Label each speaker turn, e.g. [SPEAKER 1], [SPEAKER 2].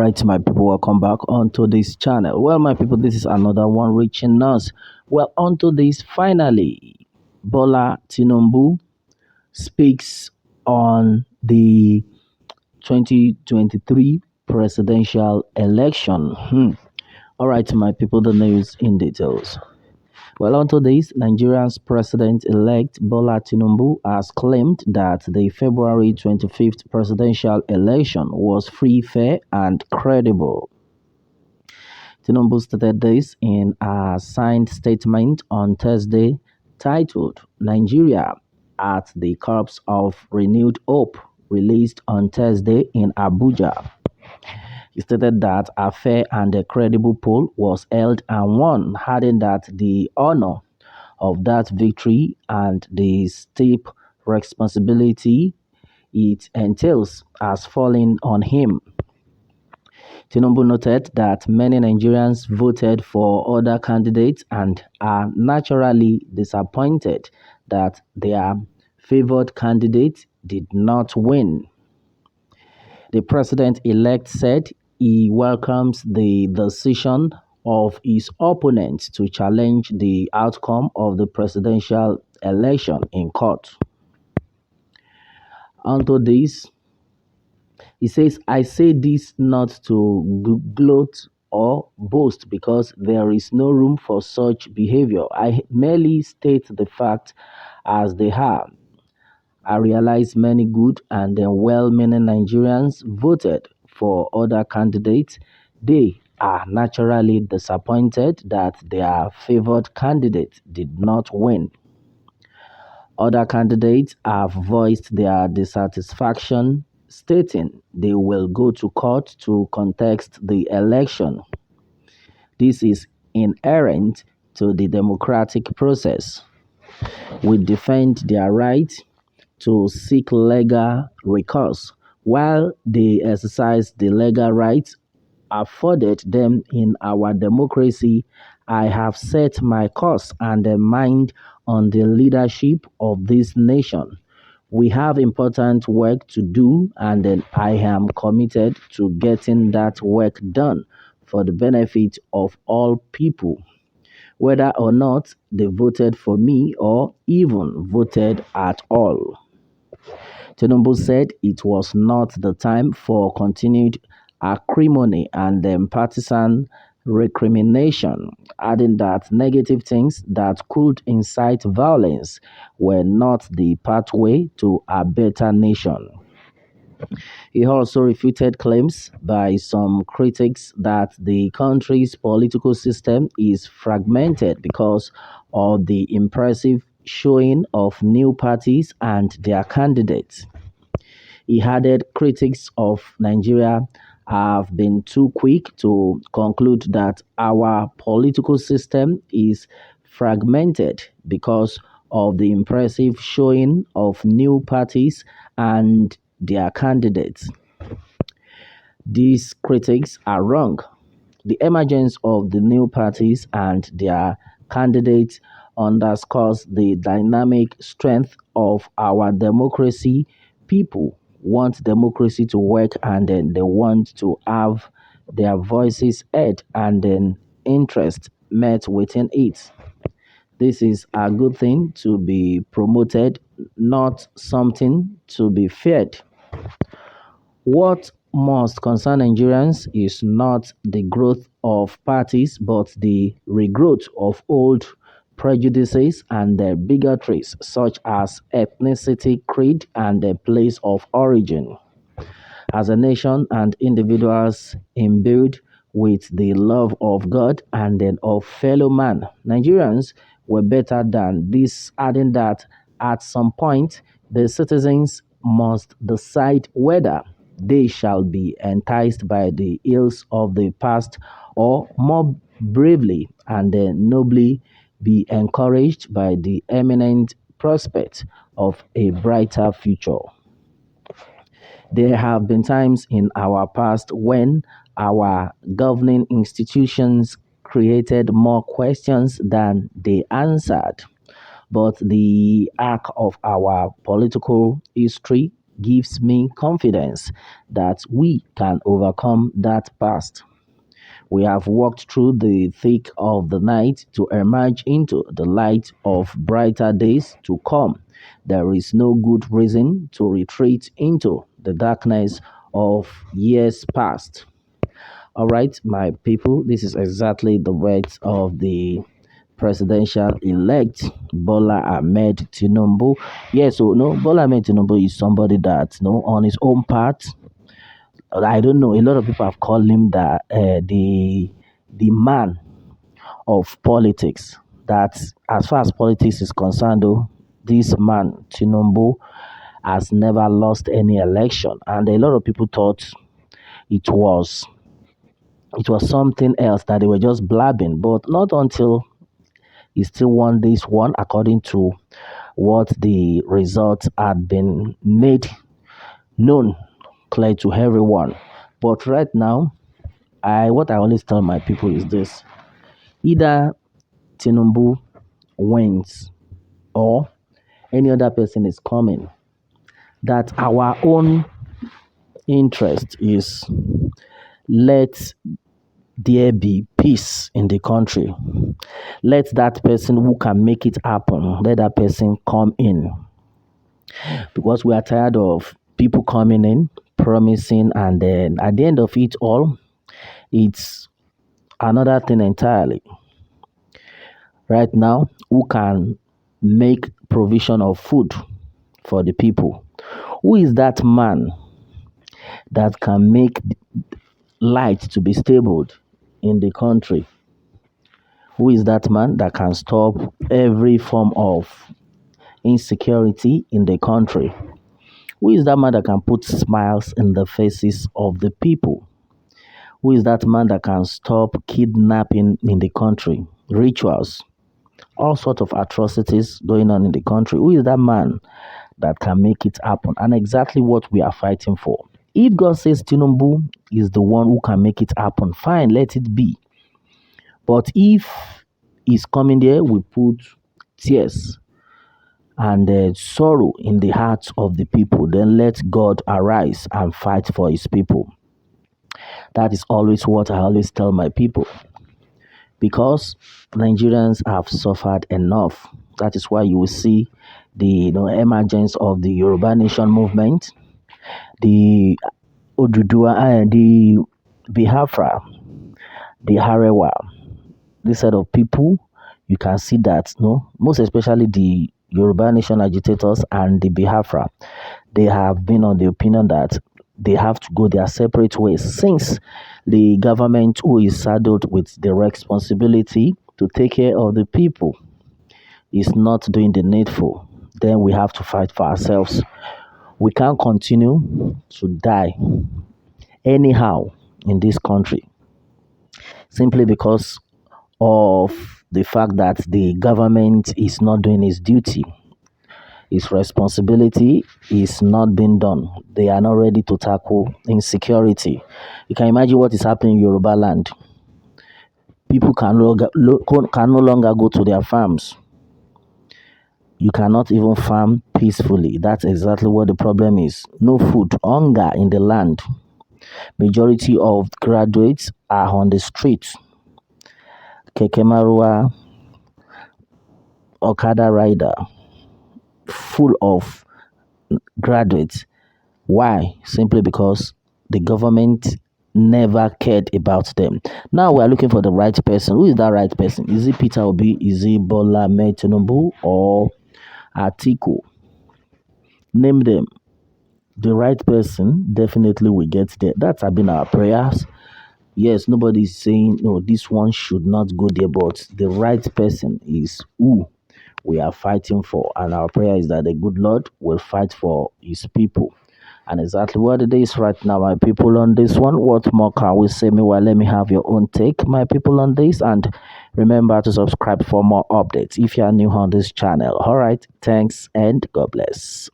[SPEAKER 1] right, my people, welcome back onto this channel. Well, my people, this is another one reaching us. Well, onto this, finally, Bola Tinubu speaks on the 2023 presidential election. All right, my people, the news in details. Well, onto this, Nigeria's president-elect Bola Tinubu has claimed that the February 25th presidential election was free, fair, and credible. Tinubu stated this in a signed statement on Thursday titled Nigeria at the Corps of Renewed Hope, released on Thursday in Abuja. He stated that a fair and a credible poll was held and won, adding that the honor of that victory and the steep responsibility it entails has fallen on him. Tinubu noted that many Nigerians voted for other candidates and are naturally disappointed that their favored candidate did not win. The president-elect said he welcomes the decision of his opponent to challenge the outcome of the presidential election in court. Onto this, he says, I say this not to gloat or boast because there is no room for such behavior. I merely state the facts as they are. I realize many good and well-meaning Nigerians voted for other candidates. They are naturally disappointed that their favored candidate did not win. Other candidates have voiced their dissatisfaction, stating they will go to court to contest the election. This is inherent to the democratic process. We defend their right to seek legal recourse while they exercise the legal rights afforded them in our democracy. I have set my course and mind on the leadership of this nation. We have important work to do, and then I am committed to getting that work done for the benefit of all people, whether or not they voted for me or even voted at all. Tinubu said it was not the time for continued acrimony and partisan recrimination, adding that negative things that could incite violence were not the pathway to a better nation. He also refuted claims by some critics that the country's political system is fragmented because of the impressive showing of new parties and their candidates. He added critics of Nigeria have been too quick to conclude that our political system is fragmented because of the impressive showing of new parties and their candidates. These critics are wrong. The emergence of the new parties and their candidates underscores the dynamic strength of our democracy. People want democracy to work, and then they want to have their voices heard and then interest met within it. This is a good thing to be promoted, not something to be feared. What must concern Nigerians is not the growth of parties, but the regrowth of old prejudices and their bigotries, such as ethnicity, creed, and the place of origin. As a nation and individuals imbued with the love of God and then of fellow man, Nigerians were better than this, adding that at some point the citizens must decide whether they shall be enticed by the ills of the past or more bravely and then nobly be encouraged by the eminent prospect of a brighter future. There have been times in our past when our governing institutions created more questions than they answered. But the arc of our political history gives me confidence that we can overcome that past. We have walked through the thick of the night to emerge into the light of brighter days to come. There is no good reason to retreat into the darkness of years past. All right, my people, this is exactly the words of the presidential elect Bola Ahmed Tinubu. Yes, so no, Bola Ahmed Tinubu is somebody that, on his own part, I don't know. A lot of people have called him the man of politics. That as far as politics is concerned, though, this man Tinubu has never lost any election, and a lot of people thought it was it was something else that they were just blabbing, but not until he still won this one, according to what the results had been made known clear to everyone. But right now, I what I always tell my people is this: either Tinubu wins or any other person is coming. That our own interest is let there be peace in the country. Let that person who can make it happen, let that person come in. Because we are tired of people coming in, promising, and then at the end of it all, it's another thing entirely. Right now, who can make provision of food for the people? Who is that man that can make light to be stable in the country? Who is that man that can stop every form of insecurity in the country? Who is that man that can put smiles in the faces of the people? Who is that man that can stop kidnapping in the country, rituals, all sorts of atrocities going on in the country? Who is that man that can make it happen? And exactly what we are fighting for. If God says Tinubu is the one who can make it happen, fine, let it be. But if he's coming there, we put tears and sorrow in the hearts of the people, then let God arise and fight for his people. That is always what I always tell my people, because Nigerians have suffered enough. That is why you will see the emergence of the Yoruba Nation movement, the Odudua, and the Biafra, the Harewa. This set of people, you can see that, no, most especially the Yoruba Nation agitators and the Biafra, they have been on the opinion that they have to go their separate ways, since the government who is saddled with the responsibility to take care of the people is not doing the needful. Then we have to fight for ourselves. We can't continue to die anyhow in this country simply because of the fact that the government is not doing its duty. Its responsibility is not being done. They are not ready to tackle insecurity. You can imagine what is happening in Yoruba land. People can no longer go to their farms. You cannot even farm peacefully. That's exactly what the problem is. No food, hunger in the land. Majority of graduates are on the streets. Keke Marua, Okada rider, full of graduates. Why? Simply because the government never cared about them. Now we are looking for the right person. Who is that right person? Is it Peter Obi? Is it Bola Ahmed Tinubu or Atiku? Name them. The right person definitely will get there. That's have been our prayers. Yes, nobody is saying no, this one should not go there, but the right person is who we are fighting for. And our prayer is that the good Lord will fight for his people. And exactly what it is right now, my people, on this one. What more can we say? Meanwhile, let me have your own take, my people, on this. And remember to subscribe for more updates if you are new on this channel. All right, thanks and God bless.